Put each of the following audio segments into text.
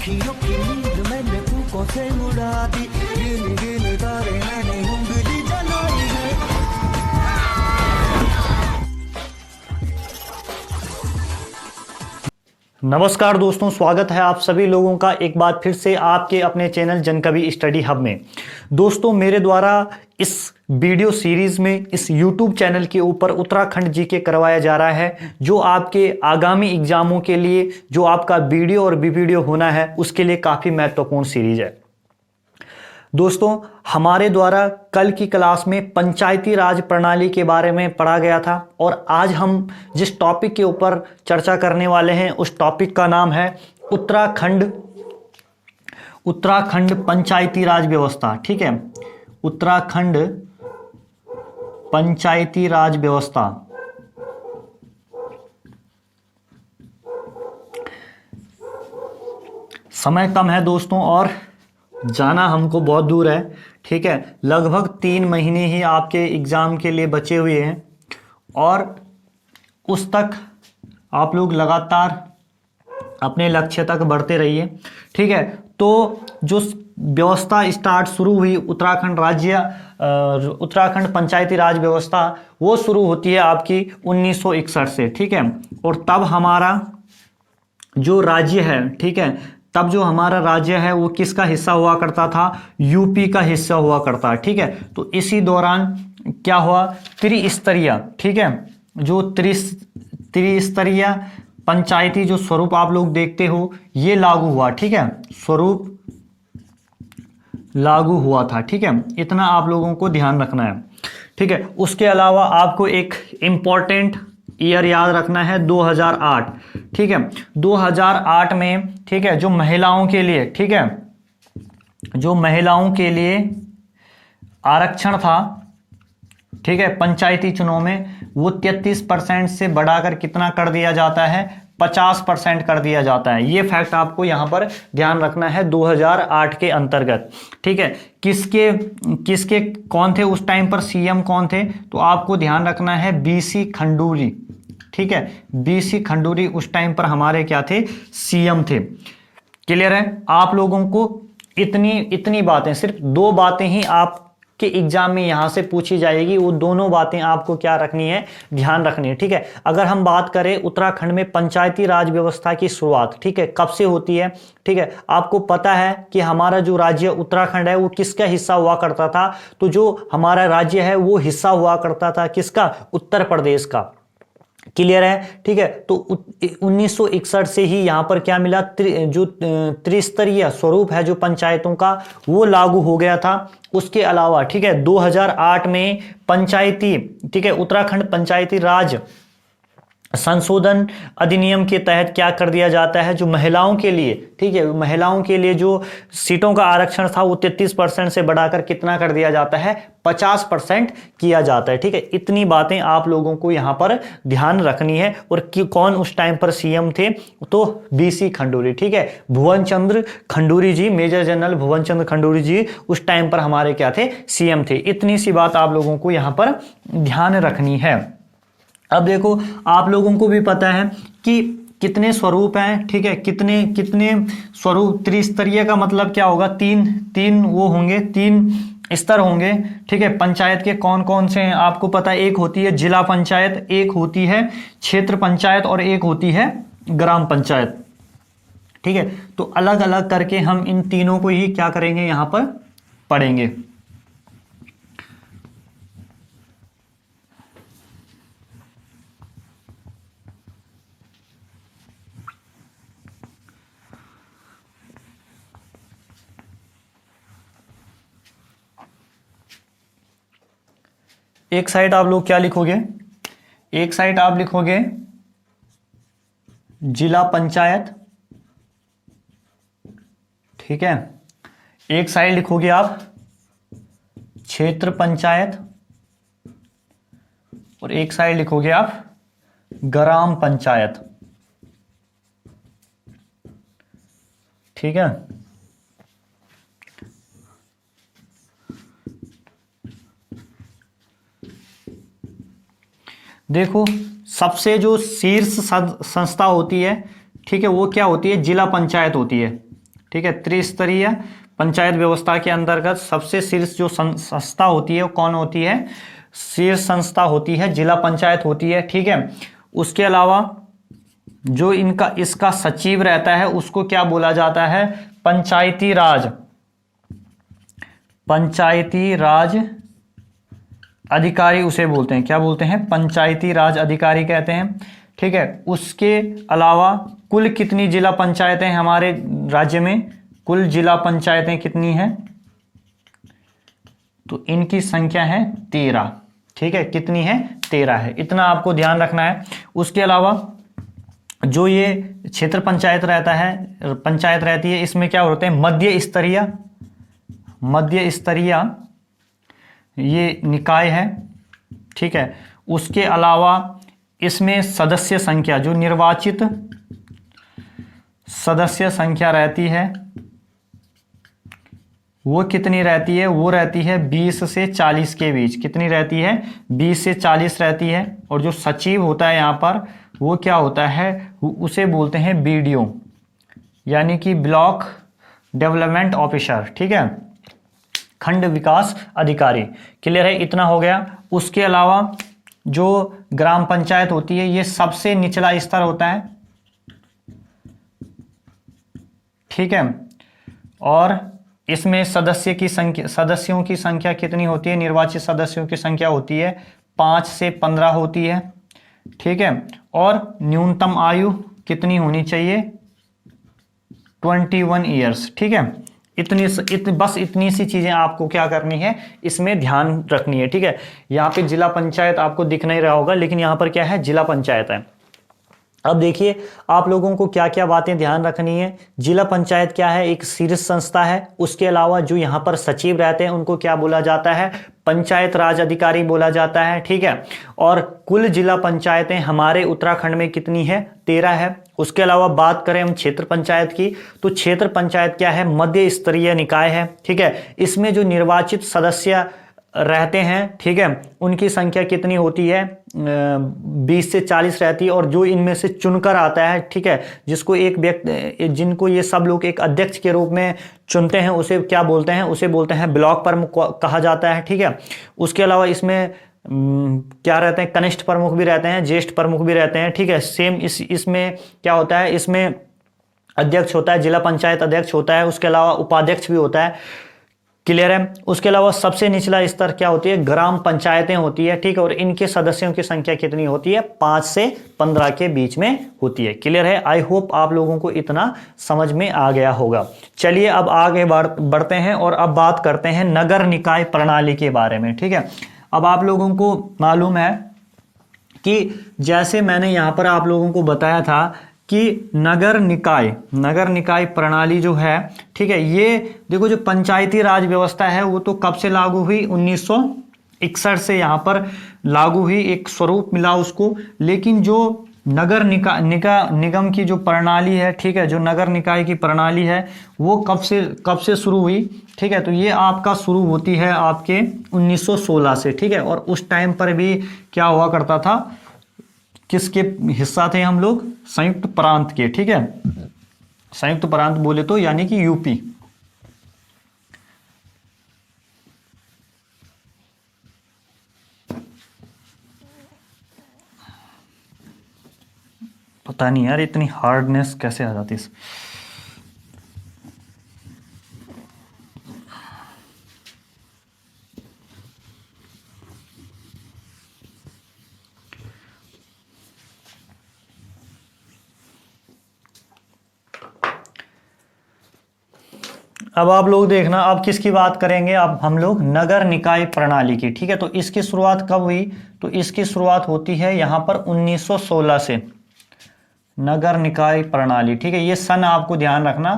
अखियों की नींद मैंने फूकों से उड़ा दी, गिन गिन तारे मैंने उंगली जलाई है। नमस्कार दोस्तों, स्वागत है आप सभी लोगों का एक बार फिर से आपके अपने चैनल जनकवि स्टडी हब में। दोस्तों, मेरे द्वारा इस वीडियो सीरीज में इस YouTube चैनल के ऊपर उत्तराखंड जीके करवाया जा रहा है, जो आपके आगामी एग्जामों के लिए जो आपका वीडियो और वीडियो होना है उसके लिए काफ़ी महत्वपूर्ण सीरीज है। दोस्तों, हमारे द्वारा कल की क्लास में पंचायती राज प्रणाली के बारे में पढ़ा गया था और आज हम जिस टॉपिक के ऊपर चर्चा करने वाले हैं उस टॉपिक का नाम है उत्तराखंड पंचायती राज व्यवस्था। ठीक है, उत्तराखंड पंचायती राज व्यवस्था। समय कम है दोस्तों और जाना हमको बहुत दूर है। ठीक है, लगभग 3 महीने ही आपके एग्ज़ाम के लिए बचे हुए हैं और उस तक आप लोग लगातार अपने लक्ष्य तक बढ़ते रहिए। ठीक है, तो जो व्यवस्था शुरू हुई उत्तराखंड पंचायती राज व्यवस्था, वो शुरू होती है आपकी 1961 से। ठीक है, और तब हमारा जो राज्य है, ठीक है, तब जो हमारा राज्य है वो किसका हिस्सा हुआ करता था? यूपी का हिस्सा हुआ करता है। ठीक है, तो इसी दौरान क्या हुआ? त्रिस्तरीय, ठीक है, जो त्रिस्तरीय पंचायती जो स्वरूप आप लोग देखते हो ये लागू हुआ। ठीक है, स्वरूप लागू हुआ था। ठीक है, इतना आप लोगों को ध्यान रखना है। ठीक है, उसके अलावा आपको एक इंपॉर्टेंट ईयर याद रखना है, 2008। ठीक है, 2008 में, ठीक है, जो महिलाओं के लिए, ठीक है, जो महिलाओं के लिए आरक्षण था, ठीक है, पंचायती चुनाव में, वो 33% से बढ़ाकर कितना कर दिया जाता है? 50% कर दिया जाता है। ये फैक्ट आपको यहां पर ध्यान रखना है 2008 के अंतर्गत। ठीक है, किसके कौन थे उस टाइम पर सीएम कौन थे? तो आपको ध्यान रखना है बीसी खंडूरी। ठीक है, बीसी खंडूरी उस टाइम पर हमारे क्या थे? सीएम थे। क्लियर है? आप लोगों को इतनी बातें, सिर्फ 2 बातें ही आपके एग्जाम में यहां से पूछी जाएगी, वो दोनों बातें आपको क्या रखनी है? ध्यान रखनी है। ठीक है, अगर हम बात करें उत्तराखंड में पंचायती राज व्यवस्था की शुरुआत, ठीक है, कब से होती है? ठीक है, आपको पता है कि हमारा जो राज्य उत्तराखंड है वो किसका हिस्सा हुआ करता था? तो जो हमारा राज्य है वो हिस्सा हुआ करता था किसका? उत्तर प्रदेश का। क्लियर है? ठीक है, तो 1961 से ही यहां पर क्या मिला? जो त्रिस्तरीय स्वरूप है जो पंचायतों का, वो लागू हो गया था। उसके अलावा, ठीक है, 2008 में पंचायती, ठीक है, उत्तराखंड पंचायती राज संशोधन अधिनियम के तहत क्या कर दिया जाता है? जो महिलाओं के लिए, ठीक है, महिलाओं के लिए जो सीटों का आरक्षण था वो 33% से बढ़ाकर कितना कर दिया जाता है? 50% किया जाता है। ठीक है, इतनी बातें आप लोगों को यहां पर ध्यान रखनी है। और कौन उस टाइम पर सीएम थे? तो बीसी खंडूरी। ठीक है, भुवन चंद्र खंडूरी जी, मेजर जनरल भुवन चंद्र खंडूरी जी उस टाइम पर हमारे क्या थे? सीएम थे। इतनी सी बात आप लोगों को यहां पर ध्यान रखनी है। अब देखो, आप लोगों को भी पता है कि कितने स्वरूप हैं। ठीक है, कितने स्वरूप? त्रिस्तरीय का मतलब क्या होगा? तीन वो होंगे, 3 स्तर होंगे। ठीक है, पंचायत के कौन कौन से हैं आपको पता है? एक होती है जिला पंचायत, एक होती है क्षेत्र पंचायत और एक होती है ग्राम पंचायत। ठीक है, तो अलग अलग करके हम इन तीनों को ही क्या करेंगे? यहां पर पढ़ेंगे। एक साइड आप लोग क्या लिखोगे? एक साइड आप लिखोगे जिला पंचायत, ठीक है, एक साइड लिखोगे आप क्षेत्र पंचायत और एक साइड लिखोगे आप ग्राम पंचायत। ठीक है, देखो सबसे जो शीर्ष संस्था होती है, ठीक है, वो क्या होती है? जिला पंचायत होती है। ठीक है। त्रिस्तरीय पंचायत व्यवस्था के अंतर्गत सबसे शीर्ष जो संस्था होती है वो कौन होती है? शीर्ष संस्था होती है जिला पंचायत होती है, ठीक है। उसके अलावा जो इसका सचिव रहता है उसको क्या बोला जाता है? पंचायती राज अधिकारी उसे बोलते हैं। क्या बोलते हैं? पंचायती राज अधिकारी कहते हैं, ठीक है। उसके अलावा कुल कितनी जिला पंचायतें हमारे राज्य में? कुल जिला पंचायतें कितनी हैं? तो इनकी संख्या है 13, ठीक है। कितनी है? 13 है। इतना आपको ध्यान रखना है। उसके अलावा जो ये क्षेत्र पंचायत रहती है, इसमें क्या होते हैं? मध्य स्तरीय ये निकाय है, ठीक है। उसके अलावा इसमें सदस्य संख्या, जो निर्वाचित सदस्य संख्या रहती है वो कितनी रहती है? वो रहती है 20 से 40 के बीच। कितनी रहती है? 20 से 40 रहती है। और जो सचिव होता है यहाँ पर वो क्या होता है? उसे बोलते हैं BDO, यानी कि ब्लॉक डेवलपमेंट ऑफिसर, ठीक है, खंड विकास अधिकारी। क्लियर है? इतना हो गया। उसके अलावा जो ग्राम पंचायत होती है ये सबसे निचला स्तर होता है, ठीक है। और इसमें सदस्यों की संख्या कितनी होती है? निर्वाचित सदस्यों की संख्या होती है 5 से 15 होती है, ठीक है। और न्यूनतम आयु कितनी होनी चाहिए? 21 ईयर्स, ठीक है। बस इतनी सी चीजें आपको क्या करनी है? इसमें ध्यान रखनी है, ठीक है। यहाँ पे जिला पंचायत आपको दिख नहीं रहा होगा, लेकिन यहाँ पर क्या है? जिला पंचायत है। अब देखिए आप लोगों को क्या क्या बातें ध्यान रखनी है। जिला पंचायत क्या है? एक शीर्ष संस्था है। उसके अलावा जो यहाँ पर सचिव रहते हैं उनको क्या बोला जाता है? पंचायत राज अधिकारी बोला जाता है, ठीक है। और कुल जिला पंचायतें हमारे उत्तराखंड में कितनी है? 13 है। उसके अलावा बात करें हम क्षेत्र पंचायत की, तो क्षेत्र पंचायत क्या है? मध्य स्तरीय निकाय है, ठीक है। इसमें जो निर्वाचित सदस्य रहते हैं, ठीक है, उनकी संख्या कितनी होती है? 20 से 40 रहती है। और जो इनमें से चुनकर आता है, ठीक है, जिसको एक व्यक्ति, जिनको ये सब लोग एक अध्यक्ष के रूप में चुनते हैं, उसे क्या बोलते हैं? उसे बोलते हैं ब्लॉक प्रमुख कहा जाता है, ठीक है। उसके अलावा इसमें क्या रहते हैं? कनिष्ठ प्रमुख भी रहते हैं, ज्येष्ठ प्रमुख भी रहते हैं, ठीक है। सेम इसमें क्या होता है? इसमें अध्यक्ष होता है, जिला पंचायत अध्यक्ष होता है। उसके अलावा उपाध्यक्ष भी होता है। क्लियर है? उसके अलावा सबसे निचला स्तर क्या होती है? ग्राम पंचायतें होती है, ठीक है। और इनके सदस्यों की संख्या कितनी होती है? 5 से 15 के बीच में होती है। क्लियर है? आई होप आप लोगों को इतना समझ में आ गया होगा। चलिए अब आगे बढ़ते हैं और अब बात करते हैं नगर निकाय प्रणाली के बारे में, ठीक है। अब आप लोगों को मालूम है कि जैसे मैंने यहाँ पर आप लोगों को बताया था कि नगर निकाय प्रणाली जो है, ठीक है, ये देखो जो पंचायती राज व्यवस्था है वो तो कब से लागू हुई? 1961 से यहाँ पर लागू हुई, एक स्वरूप मिला उसको। लेकिन जो नगर निगम की जो प्रणाली है, ठीक है, जो नगर निकाय की प्रणाली है वो कब से शुरू हुई? ठीक है, तो ये आपका शुरू होती है आपके 1916 से, ठीक है। और उस टाइम पर भी क्या हुआ करता था? किसके हिस्सा थे हम लोग? संयुक्त प्रांत के, ठीक है। संयुक्त प्रांत बोले तो यानी कि यूपी। पता नहीं यार इतनी हार्डनेस कैसे आ जाती है। अब आप लोग देखना, अब किसकी बात करेंगे? अब हम लोग नगर निकाय प्रणाली की, ठीक है। तो इसकी शुरुआत कब हुई? तो इसकी शुरुआत होती है यहां पर 1916 से, नगर निकाय प्रणाली, ठीक है। ये सन आपको ध्यान रखना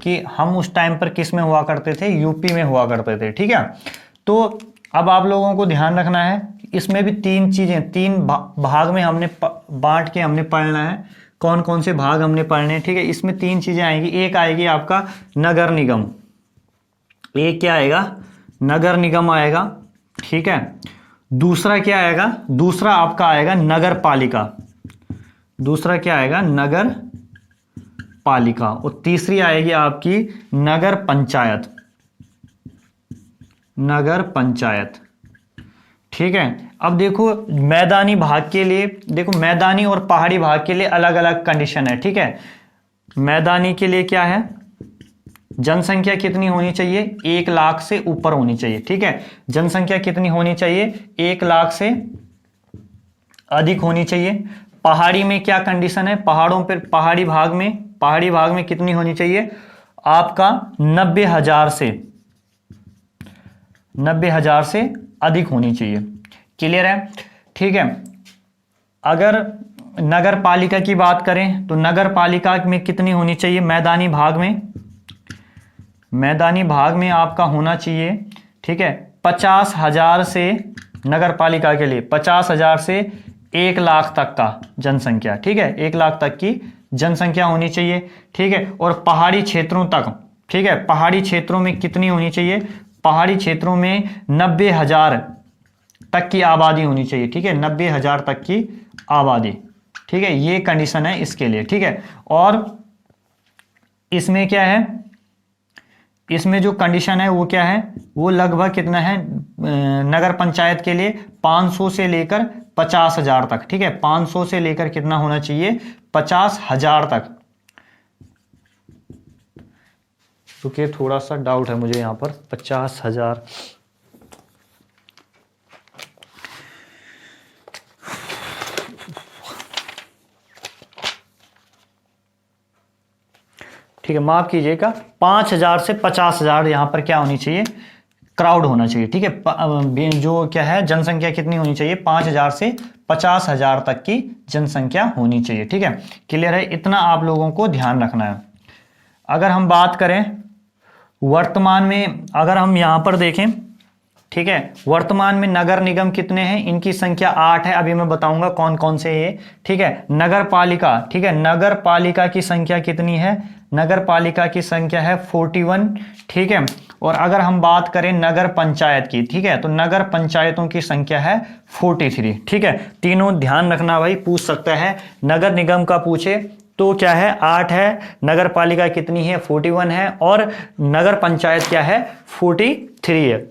कि हम उस टाइम पर किस में हुआ करते थे? यूपी में हुआ करते थे, ठीक है। तो अब आप लोगों को ध्यान रखना है, इसमें भी तीन चीजें, तीन भाग में हमने बांट के हमने पढ़ना है। कौन कौन से भाग हमने पढ़ने हैं, ठीक है। इसमें तीन चीजें आएंगी। एक आएगी आपका नगर निगम, एक क्या आएगा? नगर निगम आएगा, ठीक है। दूसरा क्या आएगा? दूसरा आपका आएगा नगर पालिका। दूसरा क्या आएगा? नगर पालिका और तीसरी आएगी आपकी नगर पंचायत। नगर पंचायत, ठीक है। अब देखो मैदानी भाग के लिए, देखो मैदानी और पहाड़ी भाग के लिए अलग अलग कंडीशन है, ठीक है। मैदानी के लिए क्या है, जनसंख्या कितनी होनी चाहिए, 1 लाख से ऊपर होनी चाहिए, ठीक है। जनसंख्या कितनी होनी चाहिए, 1 लाख से अधिक होनी चाहिए। पहाड़ी में क्या कंडीशन है, पहाड़ों पर, पहाड़ी भाग में कितनी होनी चाहिए आपका 90,000 से अधिक होनी चाहिए। क्लियर है, ठीक है। अगर नगर पालिका की बात करें तो नगर पालिका में कितनी होनी चाहिए, मैदानी भाग में आपका होना चाहिए, ठीक है, 50,000 से, नगर पालिका के लिए 50,000 से 1 लाख तक का जनसंख्या, ठीक है, 1 लाख तक की जनसंख्या होनी चाहिए, ठीक है। और पहाड़ी क्षेत्रों तक, ठीक है, पहाड़ी क्षेत्रों में कितनी होनी चाहिए, पहाड़ी क्षेत्रों में 90,000 तक की आबादी होनी चाहिए, ठीक है, 90,000 तक की आबादी, ठीक है। ये कंडीशन है इसके लिए, ठीक है। और इसमें क्या है, इसमें जो कंडीशन है वो क्या है, वो लगभग कितना है, नगर पंचायत के लिए 500 से लेकर 50,000 तक, ठीक है, 500 से लेकर कितना होना चाहिए, 50,000 तक। रुकिए, थोड़ा सा डाउट है मुझे यहाँ पर, 50,000, ठीक है, माफ कीजिएगा, 5,000 से 50,000 यहाँ पर क्या होनी चाहिए, क्राउड होना चाहिए, ठीक है। जो क्या है, जनसंख्या कितनी होनी चाहिए, 5,000 से 50,000 तक की जनसंख्या होनी चाहिए, ठीक है। क्लियर है, इतना आप लोगों को ध्यान रखना है। अगर हम बात करें वर्तमान में, अगर हम यहाँ पर देखें, ठीक है, वर्तमान में नगर निगम कितने हैं, इनकी संख्या 8 है, अभी मैं बताऊंगा कौन कौन से ये, ठीक है। नगर पालिका, ठीक है, नगर पालिका की संख्या कितनी है, नगर पालिका की संख्या है 41, ठीक है। और अगर हम बात करें नगर पंचायत की, ठीक है, तो नगर पंचायतों की संख्या है 43, ठीक है। तीनों ध्यान रखना भाई, पूछ सकता है, नगर निगम का पूछे तो क्या है 8 है, नगर पालिका कितनी है 41 है, और नगर पंचायत क्या है 43 है।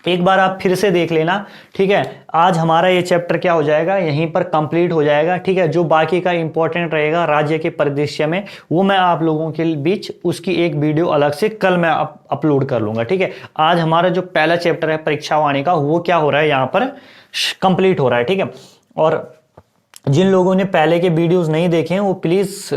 एक बार आप फिर से देख लेना, ठीक है। आज हमारा ये चैप्टर क्या हो जाएगा, यहीं पर कंप्लीट हो जाएगा, ठीक है। जो बाकी का इंपॉर्टेंट रहेगा राज्य के परिदृश्य में, वो मैं आप लोगों के बीच उसकी एक वीडियो अलग से कल मैं अपलोड कर लूंगा, ठीक है। आज हमारा जो पहला चैप्टर है परीक्षा वाणी का, वो क्या हो रहा है, यहाँ पर कंप्लीट हो रहा है, ठीक है। और जिन लोगों ने पहले के वीडियोस नहीं देखे हैं वो प्लीज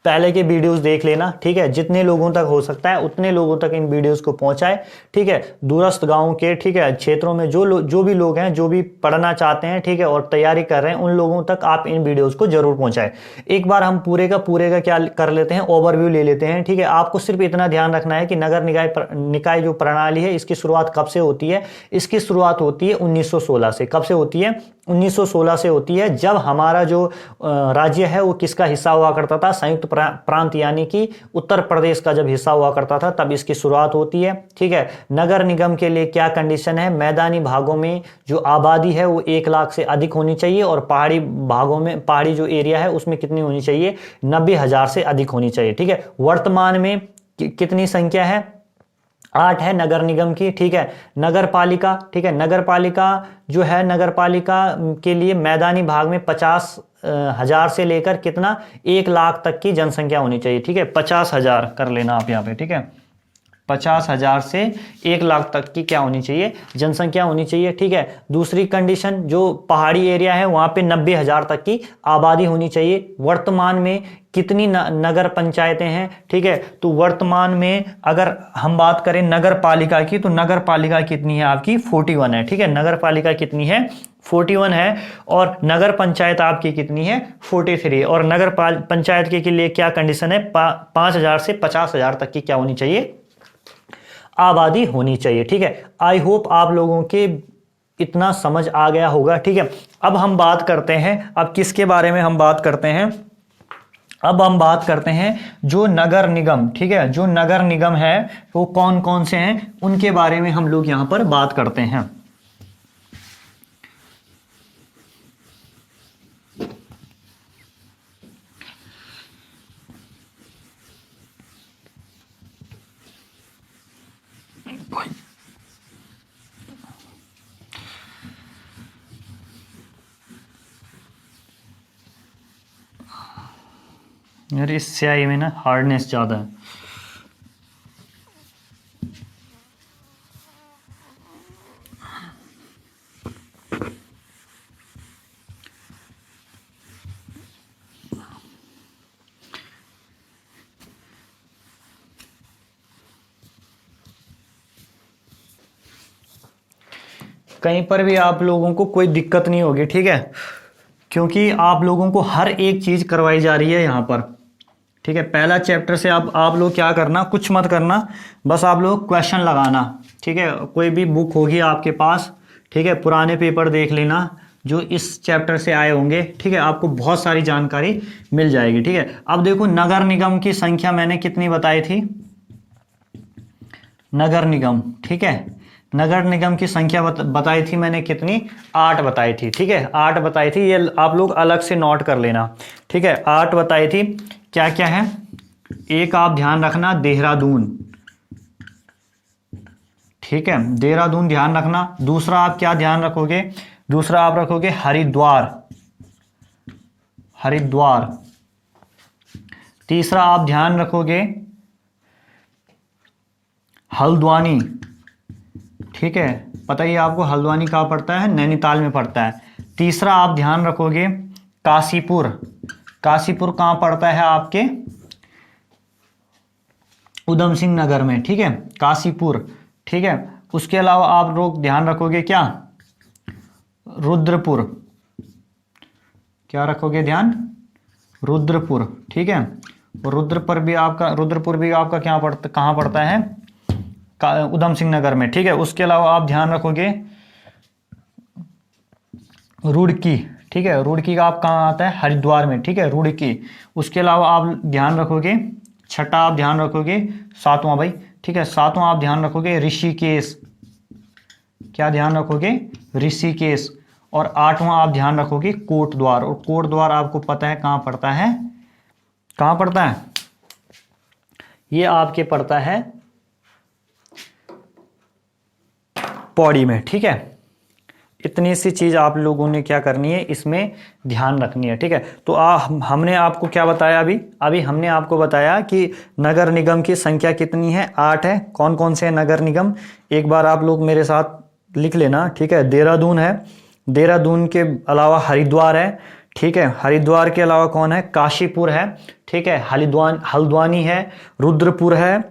पहले के वीडियोस देख लेना, ठीक है। जितने लोगों तक हो सकता है उतने लोगों तक इन वीडियोस को पहुंचाए, ठीक है। दूरस्थ गांव के, ठीक है, क्षेत्रों में जो भी लोग हैं, जो भी पढ़ना चाहते हैं, ठीक है, और तैयारी कर रहे हैं, उन लोगों तक आप इन वीडियोस को जरूर पहुंचाए। एक बार हम पूरे का क्या कर लेते हैं, ओवरव्यू ले लेते हैं, ठीक है। आपको सिर्फ इतना ध्यान रखना है कि नगर निकाय जो प्रणाली है, इसकी शुरुआत कब से होती है, इसकी शुरुआत होती है 1916 से। कब से होती है, 1916 से होती है, जब हमारा जो राज्य है वो किसका हिस्सा हुआ करता था, संयुक्त प्रांत यानी कि उत्तर प्रदेश का जब हिस्सा हुआ करता था, तब इसकी शुरुआत होती है, ठीक है। नगर निगम के लिए क्या कंडीशन है, मैदानी भागों में जो आबादी है वो 1 लाख से अधिक होनी चाहिए, और पहाड़ी भागों में, पहाड़ी जो एरिया है उसमें कितनी होनी चाहिए, 90,000 से अधिक होनी चाहिए, ठीक है। वर्तमान में कितनी संख्या है, 8 है नगर निगम की, ठीक है। नगर पालिका, ठीक है, नगर पालिका जो है, नगर पालिका के लिए मैदानी भाग में 50,000 से लेकर कितना 1 लाख तक की जनसंख्या होनी चाहिए, ठीक है। 50,000 कर लेना आप यहाँ पे, ठीक है। 50,000 से 1 लाख तक की क्या होनी चाहिए, जनसंख्या होनी चाहिए, ठीक है। दूसरी कंडीशन, जो पहाड़ी एरिया है वहां पे 90,000 तक की आबादी होनी चाहिए। वर्तमान में कितनी नगर पंचायतें हैं, ठीक है। तो वर्तमान में अगर हम बात करें नगर पालिका की, तो नगर पालिका कितनी है आपकी 41 है, ठीक है। नगर पालिका कितनी है 41 है, और नगर पंचायत आपकी कितनी है 43। और नगर पंचायत के लिए क्या कंडीशन है, 5,000 से 50,000 तक की क्या होनी चाहिए, आबादी होनी चाहिए, ठीक है। आई होप आप लोगों के इतना समझ आ गया होगा, ठीक है। अब हम बात करते हैं, अब किसके बारे में हम बात करते हैं, अब हम बात करते हैं जो नगर निगम, ठीक है, जो नगर निगम है वो कौन कौन से हैं, उनके बारे में हम लोग यहां पर बात करते हैं। यार इस स्याही में ना हार्डनेस ज़्यादा है। कहीं पर भी आप लोगों को कोई दिक्कत नहीं होगी, ठीक है, क्योंकि आप लोगों को हर एक चीज़ करवाई जा रही है यहाँ पर, ठीक है। पहला चैप्टर से आप लोग क्या करना, कुछ मत करना, बस आप लोग क्वेश्चन लगाना, ठीक है। कोई भी बुक होगी आपके पास, ठीक है, पुराने पेपर देख लेना जो इस चैप्टर से आए होंगे, ठीक है, आपको बहुत सारी जानकारी मिल जाएगी, ठीक है। अब देखो नगर निगम की संख्या मैंने कितनी बताई थी, नगर निगम, ठीक है, नगर निगम की संख्या बताई थी मैंने कितनी, 8 बताई थी, ठीक है, 8 बताई थी। ये आप लोग अलग से नोट कर लेना, ठीक है, 8 बताई थी। क्या क्या है, एक आप ध्यान रखना देहरादून, ठीक है, देहरादून ध्यान रखना। दूसरा आप क्या ध्यान रखोगे, दूसरा आप रखोगे हरिद्वार, हरिद्वार। तीसरा आप ध्यान रखोगे हल्द्वानी, ठीक है, पता ही आपको हल्द्वानी कहाँ पड़ता है, नैनीताल में पड़ता है। तीसरा आप ध्यान रखोगे काशीपुर, काशीपुर कहाँ पड़ता है आपके उधम सिंह नगर में, ठीक है, काशीपुर, ठीक है। उसके अलावा आप लोग ध्यान रखोगे क्या, रुद्रपुर, क्या रखोगे ध्यान, रुद्रपुर, ठीक है। रुद्रपुर भी आपका क्या पड़ता, कहाँ पड़ता है, उधम सिंह नगर में, ठीक है। उसके अलावा आप ध्यान रखोगे रुड़की, ठीक है, रुड़की का आप कहाँ आता है, हरिद्वार में, ठीक है, रुड़की। उसके अलावा आप ध्यान रखोगे, छठा आप ध्यान रखोगे, सातवां भाई, ठीक है, सातवां आप ध्यान रखोगे ऋषिकेश, क्या ध्यान रखोगे, ऋषिकेश। और आठवां आप ध्यान रखोगे कोटद्वार, और कोटद्वार आपको पता है कहाँ पड़ता है, कहाँ पड़ता है, ये आपके पड़ता है पौड़ी में, ठीक है। इतनी सी चीज आप लोगों ने क्या करनी है, इसमें ध्यान रखनी है, ठीक है। तो हमने आपको क्या बताया, अभी हमने आपको बताया कि नगर निगम की संख्या कितनी है, 8 है। कौन कौन से नगर निगम, एक बार आप लोग मेरे साथ लिख लेना, ठीक है। देहरादून है, देहरादून के अलावा हरिद्वार है, ठीक है, हरिद्वार के अलावा कौन है, काशीपुर है, ठीक है, हल्द्वानी है, रुद्रपुर है,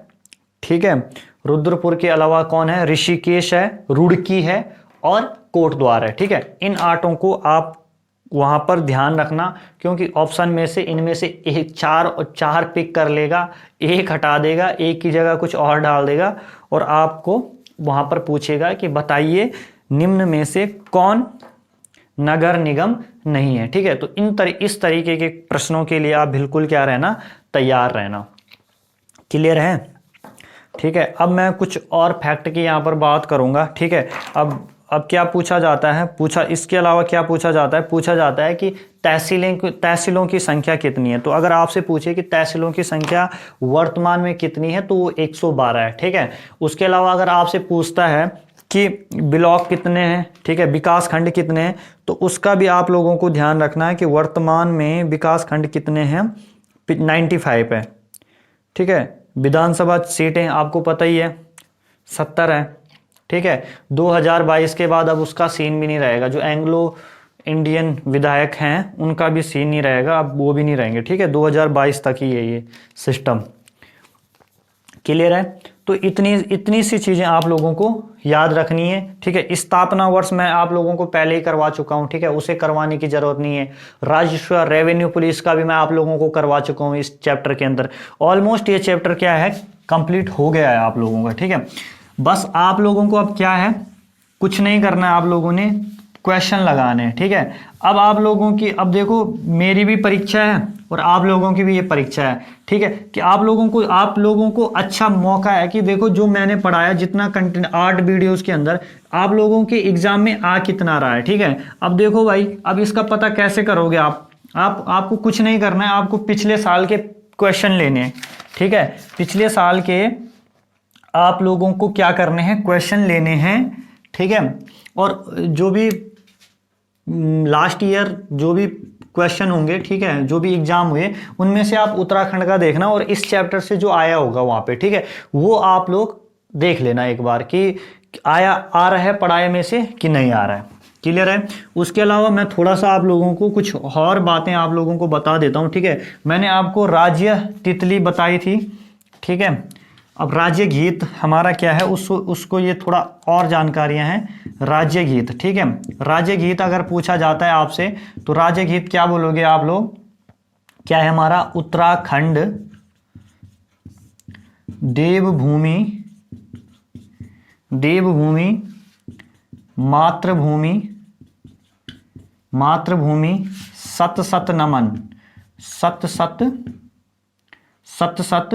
ठीक है, रुद्रपुर के अलावा कौन है, ऋषिकेश है, रुड़की है और कोटद्वार है, ठीक है। इन 8 को आप वहां पर ध्यान रखना, क्योंकि ऑप्शन में से इनमें से एक चार पिक कर लेगा, एक हटा देगा, एक की जगह कुछ और डाल देगा, और आपको वहां पर पूछेगा कि बताइए निम्न में से कौन नगर निगम नहीं है, ठीक है। तो इस तरीके के प्रश्नों के लिए आप बिल्कुल क्या रहना, तैयार रहना। क्लियर है, ठीक है। अब मैं कुछ और फैक्ट की यहाँ पर बात करूंगा, ठीक है। अब क्या पूछा जाता है, इसके अलावा क्या पूछा जाता है कि तहसीलों की संख्या कितनी है। तो अगर आपसे पूछे कि तहसीलों की संख्या वर्तमान में कितनी है, तो वो 112 है, ठीक है। उसके अलावा अगर आपसे पूछता है कि ब्लॉक कितने हैं, ठीक है, विकास खंड कितने हैं, तो उसका भी आप लोगों को ध्यान रखना है कि वर्तमान में विकास खंड कितने हैं, 95 है, ठीक है। विधानसभा सीटें आपको पता ही है 70 है, ठीक है। 2022 के बाद अब उसका सीन भी नहीं रहेगा, जो एंग्लो इंडियन विधायक हैं उनका भी सीन नहीं रहेगा, अब वो भी नहीं रहेंगे, ठीक है। 2022 तक ही है ये सिस्टम। क्लियर है, तो इतनी सी चीजें आप लोगों को याद रखनी है, ठीक है। स्थापना वर्ष मैं आप लोगों को पहले ही करवा चुका हूं, ठीक है, उसे करवाने की जरूरत नहीं है। राजस्व रेवेन्यू पुलिस का भी मैं आप लोगों को करवा चुका हूं इस चैप्टर के अंदर। ऑलमोस्ट ये चैप्टर क्या है, कंप्लीट हो गया है आप लोगों का, ठीक है। बस आप लोगों को अब क्या है, कुछ नहीं करना है, आप लोगों ने क्वेश्चन लगाने हैं, ठीक है। अब आप लोगों की, अब देखो मेरी भी परीक्षा है और आप लोगों की भी ये परीक्षा है, ठीक है, कि आप लोगों को अच्छा मौका है कि देखो जो मैंने पढ़ाया, जितना कंटेंट 8 वीडियोस के अंदर, आप लोगों के एग्जाम में आ कितना रहा है, ठीक है। अब देखो भाई, अब इसका पता कैसे करोगे आपको कुछ नहीं करना है, आपको पिछले साल के क्वेश्चन लेने हैं, ठीक है। पिछले साल के आप लोगों को क्या करने हैं, क्वेश्चन लेने हैं, ठीक है। और जो भी लास्ट ईयर जो भी क्वेश्चन होंगे, ठीक है, जो भी एग्जाम हुए उनमें से आप उत्तराखंड का देखना और इस चैप्टर से जो आया होगा वहां पे, ठीक है, वो आप लोग देख लेना एक बार कि आ रहा है पढ़ाई में से कि नहीं आ रहा है। क्लियर है। उसके अलावा मैं थोड़ा सा आप लोगों को कुछ और बातें आप लोगों को बता देता हूं, ठीक है। मैंने आपको राज्य तितली बताई थी, ठीक है। अब राज्य गीत हमारा क्या है, उसको ये थोड़ा और जानकारियां हैं। राज्य गीत, ठीक है, राज्य गीत अगर पूछा जाता है आपसे तो राज्य गीत क्या बोलोगे आप लोग, क्या है हमारा, उत्तराखंड देवभूमि, देवभूमि मातृभूमि, मातृभूमि सत सत नमन, सत सत, सत सत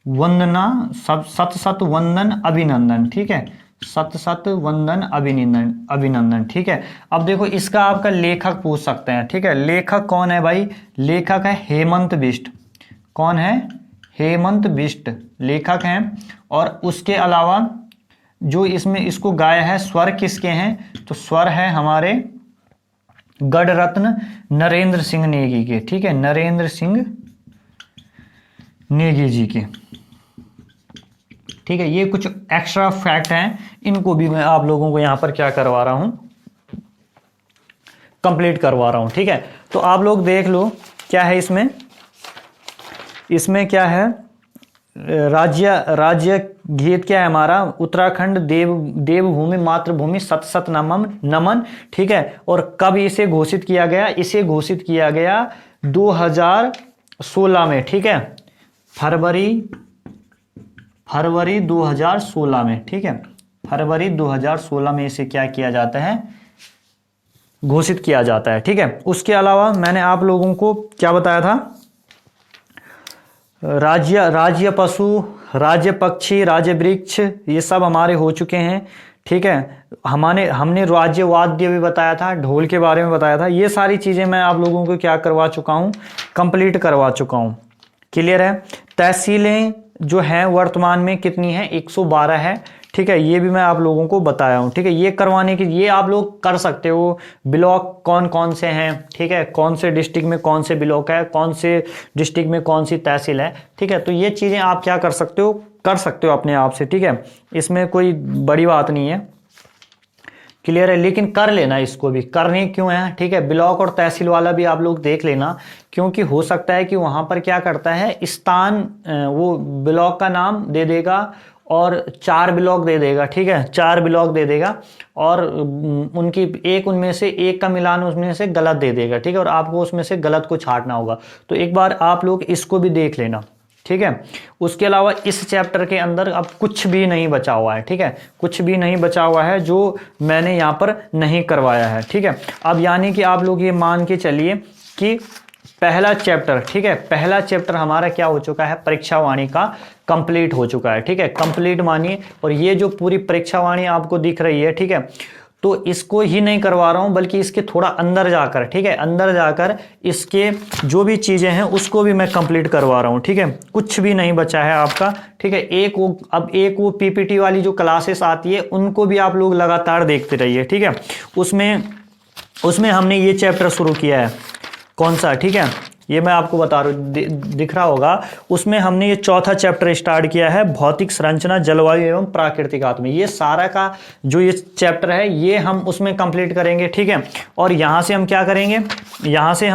वंदना, सत सत वंदन अभिनंदन, ठीक है, सत सत वंदन अभिनंदन, अभिनंदन, ठीक है। अब देखो इसका आपका लेखक पूछ सकते हैं, ठीक है। लेखक कौन है भाई, लेखक है हेमंत बिष्ट। कौन है, हेमंत बिष्ट लेखक हैं। और उसके अलावा जो इसमें इसको गाया है, स्वर किसके हैं, तो स्वर है हमारे गढ़रत्न नरेंद्र सिंह नेगी के, ठीक है, नरेंद्र सिंह नेगी जी के, ठीक है। ये कुछ एक्स्ट्रा फैक्ट हैं, इनको भी मैं आप लोगों को यहां पर क्या करवा रहा हूं, कंप्लीट करवा रहा हूं, ठीक है। तो आप लोग देख लो क्या है इसमें, इसमें क्या है, राज्य गीत क्या है हमारा, उत्तराखंड देवभूमि मातृभूमि सत सत नमन, ठीक है। और कब इसे घोषित किया गया, इसे घोषित किया गया 2016 में, ठीक है, फरवरी 2016 में, ठीक है, फरवरी 2016 में इसे क्या किया जाता है, घोषित किया जाता है, ठीक है। उसके अलावा मैंने आप लोगों को क्या बताया था, राज्य पशु, राज्य पक्षी, राज्य वृक्ष, ये सब हमारे हो चुके हैं, ठीक है। हमने राज्य वाद्य भी बताया था, ढोल के बारे में बताया था। ये सारी चीजें मैं आप लोगों को क्या करवा चुका हूं, कंप्लीट करवा चुका हूं। क्लियर है। तहसीलें जो हैं वर्तमान में कितनी है, 112 है, ठीक है, ये भी मैं आप लोगों को बताया हूं, ठीक है। ये करवाने की, ये आप लोग कर सकते हो। ब्लॉक कौन कौन से हैं, ठीक है, कौन से डिस्ट्रिक्ट में कौन से ब्लॉक है, कौन से डिस्ट्रिक्ट में कौन सी तहसील है, ठीक है। तो ये चीजें आप क्या कर सकते हो अपने आप से, ठीक है, इसमें कोई बड़ी बात नहीं है। क्लियर है। लेकिन कर लेना, इसको भी करने क्यों है, ठीक है। ब्लॉक और तहसील वाला भी आप लोग देख लेना, क्योंकि हो सकता है कि वहां पर क्या करता है, स्थान वो ब्लॉक का नाम दे देगा और 4 ब्लॉक दे देगा, ठीक है, 4 ब्लॉक दे देगा और उनमें से एक का मिलान उसमें से गलत दे देगा, ठीक है, और आपको उसमें से गलत को छांटना होगा। तो एक बार आप लोग इसको भी देख लेना, ठीक है। उसके अलावा इस चैप्टर के अंदर अब कुछ भी नहीं बचा हुआ है, ठीक है, कुछ भी नहीं बचा हुआ है जो मैंने यहाँ पर नहीं करवाया है, ठीक है। अब यानी कि आप लोग ये मान के चलिए कि पहला चैप्टर, ठीक है, पहला चैप्टर हमारा क्या हो चुका है, परीक्षा वाणी का कंप्लीट हो चुका है, ठीक है, कंप्लीट मानिए। और ये जो पूरी परीक्षा वाणी आपको दिख रही है, ठीक है, तो इसको ही नहीं करवा रहा हूं बल्कि इसके थोड़ा अंदर जाकर, ठीक है, अंदर जाकर इसके जो भी चीजें हैं उसको भी मैं कंप्लीट करवा रहा हूं, ठीक है, कुछ भी नहीं बचा है आपका, ठीक है। एक वो पीपीटी वाली जो क्लासेस आती है उनको भी आप लोग लगातार देखते रहिए, ठीक है। उसमें हमने ये चैप्टर शुरू किया है, कौन सा, ठीक है, ये मैं आपको बता रहा हूँ, दिख रहा होगा, उसमें हमने ये चौथा चैप्टर स्टार्ट किया है, भौतिक संरचना जलवायु एवं प्राकृतिक आत्म। ये सारा का जो ये चैप्टर है ये हम उसमें कंप्लीट करेंगे, ठीक है। और यहाँ से हम क्या करेंगे, यहाँ से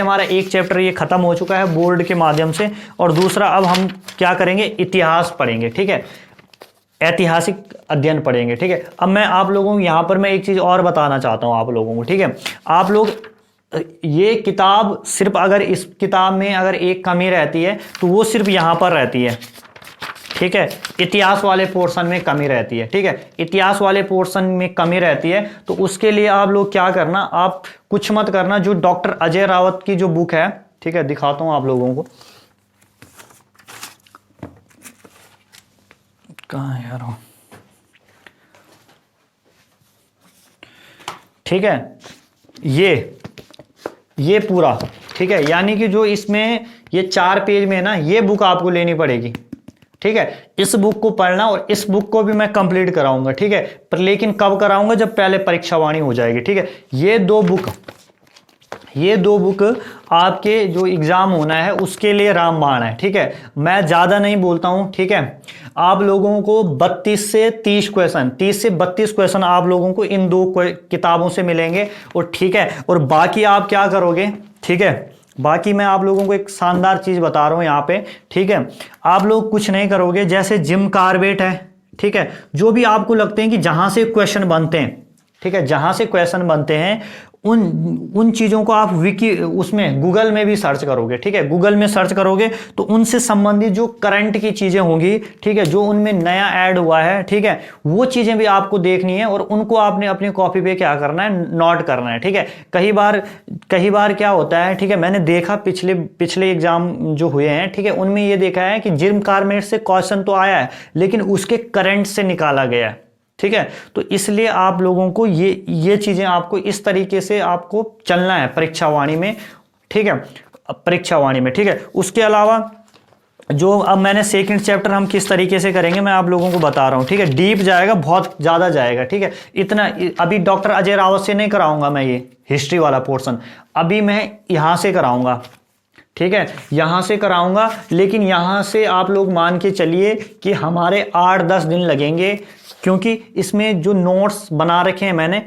हमारा एक चैप्टर ये खत्म हो चुका है बोर्ड के माध्यम से, और दूसरा अब हम क्या करेंगे, इतिहास पढ़ेंगे, ठीक है, ऐतिहासिक अध्ययन पढ़ेंगे, ठीक है। अब मैं आप लोगों को यहाँ पर मैं एक चीज और बताना चाहता हूँ आप लोगों को, ठीक है। आप लोग ये किताब सिर्फ, अगर इस किताब में अगर एक कमी रहती है तो वो सिर्फ यहां पर रहती है, ठीक है, इतिहास वाले पोर्शन में कमी रहती है, ठीक है, इतिहास वाले पोर्शन में कमी रहती है। तो उसके लिए आप लोग क्या करना, आप कुछ मत करना, जो डॉक्टर अजय रावत की जो बुक है, ठीक है, दिखाता हूं आप लोगों को, कहां है यार, ठीक है, ये पूरा, ठीक है, यानी कि जो इसमें ये 4 पेज में ना, ये बुक आपको लेनी पड़ेगी, ठीक है, इस बुक को पढ़ना और इस बुक को भी मैं कंप्लीट कराऊंगा, ठीक है, पर लेकिन कब कराऊंगा, जब पहले परीक्षा वाणी हो जाएगी, ठीक है। ये दो बुक आपके जो एग्जाम होना है उसके लिए रामबाण है, ठीक है। मैं ज़्यादा नहीं बोलता हूँ, ठीक है। आप लोगों को 32 से 30 क्वेश्चन, 30 से 32 क्वेश्चन आप लोगों को इन दो किताबों से मिलेंगे, और ठीक है, और बाकी आप क्या करोगे, ठीक है, बाकी मैं आप लोगों को एक शानदार चीज़ बता रहा हूँ यहाँ पे, ठीक है। आप लोग कुछ नहीं करोगे, जैसे जिम कार्बेट है, ठीक है, जो भी आपको लगते हैं कि जहाँ से क्वेश्चन बनते हैं, ठीक है, जहाँ से क्वेश्चन बनते हैं उन चीज़ों को आप विकी उसमें गूगल में भी सर्च करोगे, ठीक है, गूगल में सर्च करोगे तो उनसे संबंधित जो करंट की चीज़ें होंगी, ठीक है, जो उनमें नया ऐड हुआ है, ठीक है, वो चीज़ें भी आपको देखनी है और उनको आपने अपनी कॉपी पे क्या करना है, नोट करना है, ठीक है। कई बार क्या होता है, ठीक है, मैंने देखा पिछले एग्जाम जो हुए हैं, ठीक है, उनमें ये देखा है कि जिम कार्बेट से क्वेश्चन तो आया है लेकिन उसके करंट से निकाला गया है, ठीक है। तो इसलिए आप लोगों को ये चीजें आपको इस तरीके से आपको चलना है परीक्षा वाणी में, ठीक है, परीक्षा वाणी में, ठीक है। उसके अलावा जो अब मैंने सेकंड चैप्टर हम किस तरीके से करेंगे मैं आप लोगों को बता रहा हूं, ठीक है। डीप जाएगा, बहुत ज्यादा जाएगा, ठीक है। इतना अभी डॉक्टर अजय रावत से नहीं कराऊंगा मैं, ये हिस्ट्री वाला पोर्शन अभी मैं यहां से कराऊंगा, ठीक है, यहां से कराऊंगा। लेकिन यहां से आप लोग मान के चलिए कि हमारे 8-10 दिन लगेंगे, क्योंकि इसमें जो नोट्स बना रखे हैं मैंने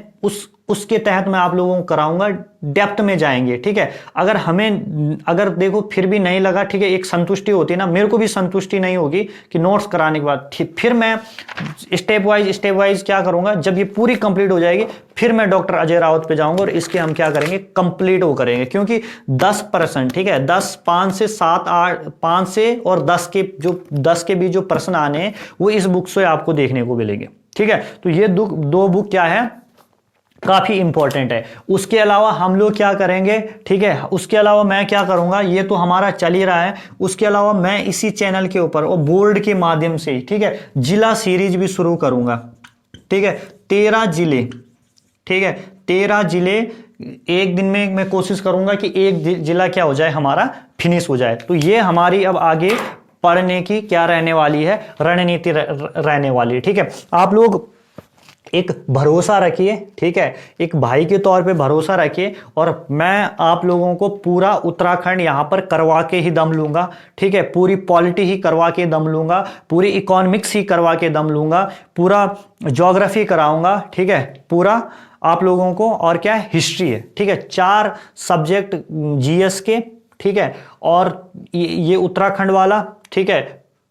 उसके तहत मैं आप लोगों को कराऊंगा, डेप्थ में जाएंगे, ठीक है। अगर देखो फिर भी नहीं लगा, ठीक है, एक संतुष्टि होती है ना, मेरे को भी संतुष्टि नहीं होगी कि नोट्स कराने के बाद, फिर मैं स्टेप वाइज क्या करूंगा, जब ये पूरी कंप्लीट हो जाएगी फिर मैं डॉक्टर अजय रावत पे जाऊंगा और इसके हम क्या करेंगे, कंप्लीट वो करेंगे। क्योंकि 10%, ठीक है, 5 से और 10 के बीच जो प्रश्न आने हैं वो इस बुक से आपको देखने को मिलेंगे, ठीक है। तो ये दो बुक क्या है, काफी इंपॉर्टेंट है। उसके अलावा हम लोग क्या करेंगे, ठीक है, उसके अलावा मैं क्या करूंगा, ये तो हमारा चल ही रहा है, उसके अलावा मैं इसी चैनल के ऊपर और बोर्ड के माध्यम से, ठीक है, जिला सीरीज भी शुरू करूंगा, ठीक है। 13 जिले, ठीक है, 13 जिले एक दिन में मैं कोशिश करूंगा कि एक जिला क्या हो जाए, हमारा फिनिश हो जाए। तो ये हमारी अब आगे पढ़ने की क्या रहने वाली है, रणनीति रहने वाली है, ठीक है। आप लोग एक भरोसा रखिए, ठीक है, एक भाई के तौर पे भरोसा रखिए, और मैं आप लोगों को पूरा उत्तराखंड यहां पर करवा के ही दम लूंगा, ठीक है, पूरी पॉलिटी ही करवा के दम लूंगा, पूरी इकोनॉमिक्स ही करवा के दम लूंगा, पूरा ज्योग्राफी कराऊंगा, ठीक है, पूरा आप लोगों को, और क्या है, हिस्ट्री है, ठीक है, 4 सब्जेक्ट जीएस के, ठीक है, और ये उत्तराखंड वाला, ठीक है,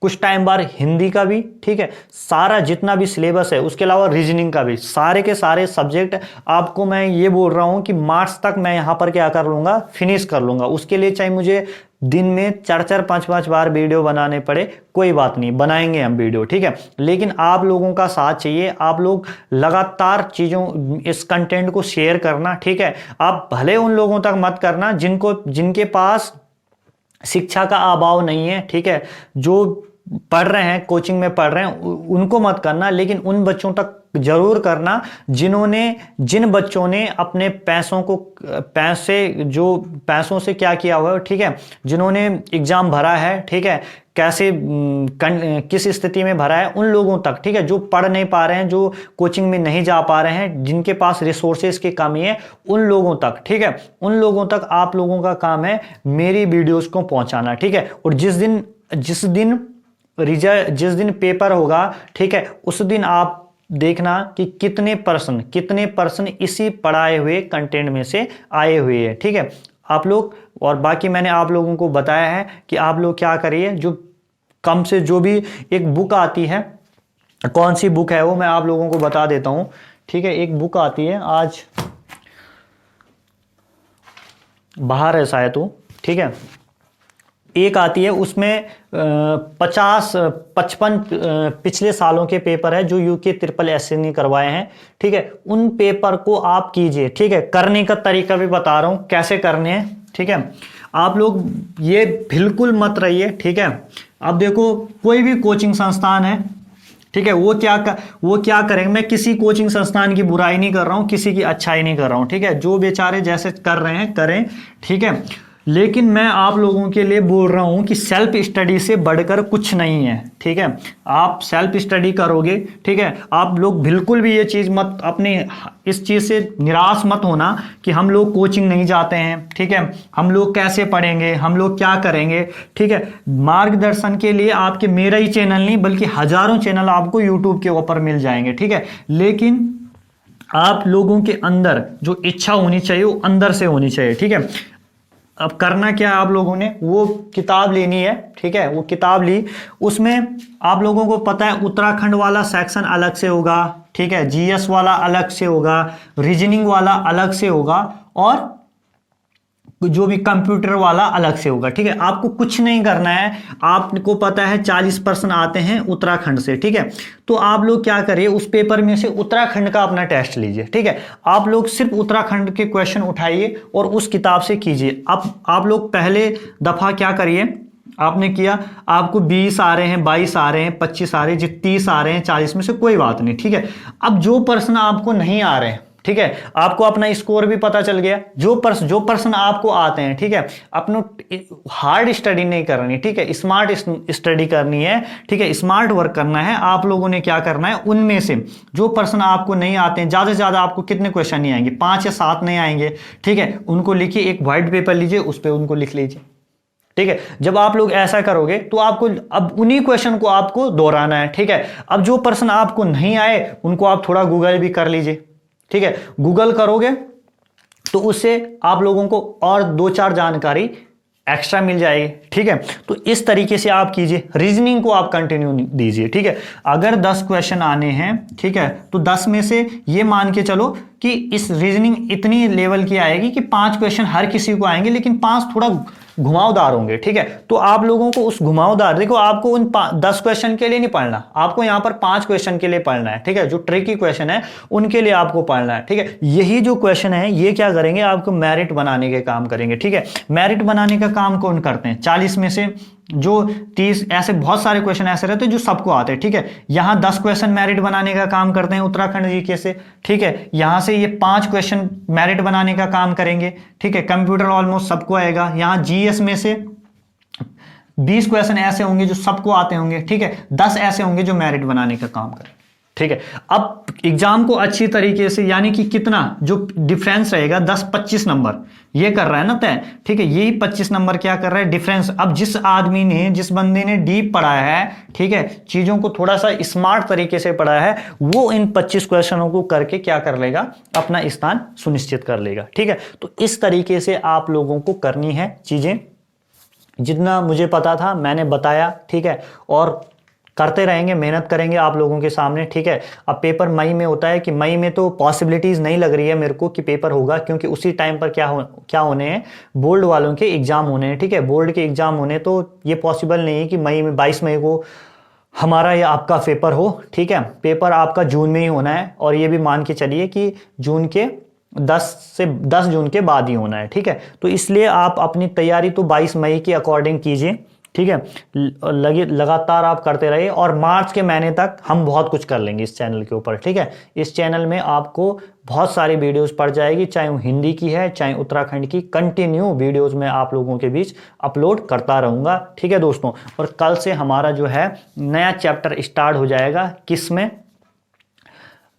कुछ टाइम बाद हिंदी का भी, ठीक है, सारा जितना भी सिलेबस है, उसके अलावा रीजनिंग का भी, सारे के सारे सब्जेक्ट आपको मैं ये बोल रहा हूं कि मार्च तक मैं यहां पर क्या कर लूंगा, फिनिश कर लूंगा। उसके लिए चाहे मुझे दिन में 4-4, 5-5 बार वीडियो बनाने पड़े, कोई बात नहीं, बनाएंगे हम वीडियो, ठीक है। लेकिन आप लोगों का साथ चाहिए, आप लोग लगातार इस कंटेंट को शेयर करना, ठीक है। आप भले उन लोगों तक मत करना जिनके पास शिक्षा का अभाव नहीं है, ठीक है, जो पढ़ रहे हैं, कोचिंग में पढ़ रहे हैं, उनको मत करना, लेकिन उन बच्चों तक जरूर करना जिन बच्चों ने अपने पैसों से क्या किया हुआ है, ठीक है, जिन्होंने एग्जाम भरा है, ठीक है, किस स्थिति में भरा है, उन लोगों तक, ठीक है, जो पढ़ नहीं पा रहे हैं, जो कोचिंग में नहीं जा पा रहे हैं, जिनके पास रिसोर्सेज की कमी है, उन लोगों तक, ठीक है, उन लोगों तक आप लोगों का काम है मेरी वीडियोस को पहुंचाना, ठीक है। और जिस दिन पेपर होगा, ठीक है, उस दिन आप देखना कि कितने पर्सन इसी पढ़ाए हुए कंटेंट में से आए हुए हैं, ठीक है, आप लोग। और बाकी मैंने आप लोगों को बताया है कि आप लोग क्या करिए, जो भी एक बुक आती है, कौन सी बुक है वो मैं आप लोगों को बता देता हूं, ठीक है। एक बुक आती है, आज बाहर है शायद वो, ठीक है, एक आती है, उसमें 55 पिछले सालों के पेपर है जो यूके SSS ने करवाए हैं, ठीक है। उन पेपर को आप कीजिए, ठीक है। करने का तरीका भी बता रहा हूं कैसे करने हैं, ठीक है। आप लोग ये बिल्कुल मत रहिए, ठीक है। अब देखो कोई भी कोचिंग संस्थान है, ठीक है, वो क्या करेंगे, मैं किसी कोचिंग संस्थान की बुराई नहीं कर रहा हूं, किसी की अच्छाई नहीं कर रहा हूं, ठीक है। जो बेचारे जैसे कर रहे हैं करें, ठीक है। लेकिन मैं आप लोगों के लिए बोल रहा हूं कि सेल्फ स्टडी से बढ़कर कुछ नहीं है, ठीक है। आप सेल्फ स्टडी करोगे, ठीक है। आप लोग बिल्कुल भी ये चीज़ मत, अपने इस चीज़ से निराश मत होना कि हम लोग कोचिंग नहीं जाते हैं, ठीक है, हम लोग कैसे पढ़ेंगे, हम लोग क्या करेंगे, ठीक है। मार्गदर्शन के लिए आपके मेरा ही चैनल नहीं बल्कि हजारों चैनल आपको यूट्यूब के ऊपर मिल जाएंगे, ठीक है। लेकिन आप लोगों के अंदर जो इच्छा होनी चाहिए वो अंदर से होनी चाहिए, ठीक है। अब करना क्या है, आप लोगों ने वो किताब लेनी है, ठीक है। वो किताब ली, उसमें आप लोगों को पता है उत्तराखंड वाला सेक्शन अलग से होगा, ठीक है, जीएस वाला अलग से होगा, रीजनिंग वाला अलग से होगा और जो भी कंप्यूटर वाला अलग से होगा, ठीक है। आपको कुछ नहीं करना है, आपको पता है 40% आते हैं उत्तराखंड से, ठीक है। तो आप लोग क्या करिए, उस पेपर में से उत्तराखंड का अपना टेस्ट लीजिए, ठीक है। आप लोग सिर्फ उत्तराखंड के क्वेश्चन उठाइए और उस किताब से कीजिए। अब आप लोग पहले दफा क्या करिए, आपने किया, आपको 20 आ रहे हैं, 22 आ रहे हैं, 25 आ रहे हैं, 30 आ रहे हैं, 40 में से कोई बात नहीं, ठीक है। अब जो प्रश्न आपको नहीं आ रहे हैं, ठीक है, आपको अपना स्कोर भी पता चल गया, जो प्रश्न आपको आते हैं, ठीक है, अपनो हार्ड स्टडी नहीं करनी, ठीक है, स्मार्ट स्टडी करनी है, ठीक है, स्मार्ट वर्क करना है। आप लोगों ने क्या करना है, उनमें से जो प्रश्न आपको नहीं आते हैं, ज्यादा से ज्यादा आपको कितने क्वेश्चन नहीं आएंगे, 5 या 7 नहीं आएंगे, ठीक है, उनको लिखिए, एक व्हाइट पेपर लीजिए, उस पर उनको लिख लीजिए, ठीक है। जब आप लोग ऐसा करोगे तो आपको अब उन्हीं क्वेश्चन को आपको दोहराना है, ठीक है। अब जो प्रश्न आपको नहीं आए उनको आप थोड़ा गूगल भी कर लीजिए, ठीक है। गूगल करोगे तो उससे आप लोगों को और 2-4 जानकारी एक्स्ट्रा मिल जाएगी, ठीक है। तो इस तरीके से आप कीजिए, रीजनिंग को आप कंटिन्यू दीजिए, ठीक है। अगर 10 क्वेश्चन आने हैं, ठीक है, तो 10 में से ये मान के चलो कि इस रीजनिंग इतनी लेवल की आएगी कि 5 क्वेश्चन हर किसी को आएंगे, लेकिन 5 थोड़ा घुमावदार होंगे, ठीक है। तो आप लोगों को उस घुमावदार, देखो आपको उन 10 क्वेश्चन के लिए नहीं पढ़ना, आपको यहां पर 5 क्वेश्चन के लिए पढ़ना है, ठीक है। जो ट्रिकी क्वेश्चन है उनके लिए आपको पढ़ना है, ठीक है। यही जो क्वेश्चन है ये क्या करेंगे, आपको मेरिट बनाने के काम करेंगे, ठीक है। मेरिट बनाने का काम कौन करते हैं, 40 में से जो 30, ऐसे बहुत सारे क्वेश्चन ऐसे रहते हैं जो सबको आते हैं, ठीक है। यहां 10 क्वेश्चन मेरिट बनाने का काम करते हैं उत्तराखंड जीके से, ठीक है। यहां से ये 5 क्वेश्चन मेरिट बनाने का काम करेंगे, ठीक है। कंप्यूटर ऑलमोस्ट सबको आएगा। यहां जीएस में से 20 क्वेश्चन ऐसे होंगे जो सबको आते होंगे, ठीक है। 10 ऐसे होंगे जो मेरिट बनाने का काम करें, ठीक है। अब एग्जाम को अच्छी तरीके से, यानी कि कितना जो डिफरेंस रहेगा 10-25 नंबर ये कर रहा है ना तय, ठीक है। यही 25 नंबर क्या कर रहा है, डिफरेंस। अब जिस आदमी ने, जिस बंदे ने डीप पढ़ा है, ठीक है, चीजों को थोड़ा सा स्मार्ट तरीके से पढ़ा है, वो इन 25 क्वेश्चनों को करके क्या कर लेगा, अपना स्थान सुनिश्चित कर लेगा, ठीक है। तो इस तरीके से आप लोगों को करनी है चीजें। जितना मुझे पता था मैंने बताया, ठीक है, और करते रहेंगे, मेहनत करेंगे आप लोगों के सामने, ठीक है। अब पेपर मई में होता है, कि मई में तो पॉसिबिलिटीज नहीं लग रही है मेरे को कि पेपर होगा, क्योंकि उसी टाइम पर क्या होने हैं, बोर्ड वालों के एग्जाम होने हैं, ठीक है। बोर्ड के एग्जाम होने, तो ये पॉसिबल नहीं है कि मई में 22 मई को हमारा या आपका पेपर हो, ठीक है। पेपर आपका जून में ही होना है, और ये भी मान के चलिए कि जून के 10 जून के बाद ही होना है, ठीक है। तो इसलिए आप अपनी तैयारी तो 22 मई के अकॉर्डिंग कीजिए, ठीक है। लगातार आप करते रहिए, और मार्च के महीने तक हम बहुत कुछ कर लेंगे इस चैनल के ऊपर, ठीक है। इस चैनल में आपको बहुत सारी वीडियोस पड़ जाएगी, चाहे वो हिंदी की है चाहे उत्तराखंड की, कंटिन्यू वीडियोस मैं आप लोगों के बीच अपलोड करता रहूँगा, ठीक है दोस्तों। और कल से हमारा जो है नया चैप्टर स्टार्ट हो जाएगा, किसमें,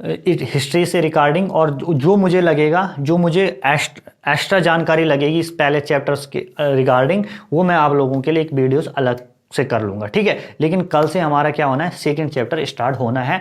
हिस्ट्री से रिगार्डिंग, और जो मुझे लगेगा, जो मुझे एक्स्ट्रा जानकारी लगेगी इस पहले चैप्टर्स के रिगार्डिंग, वो मैं आप लोगों के लिए एक वीडियोस अलग से कर लूँगा, ठीक है। लेकिन कल से हमारा क्या होना है, सेकंड चैप्टर स्टार्ट होना है।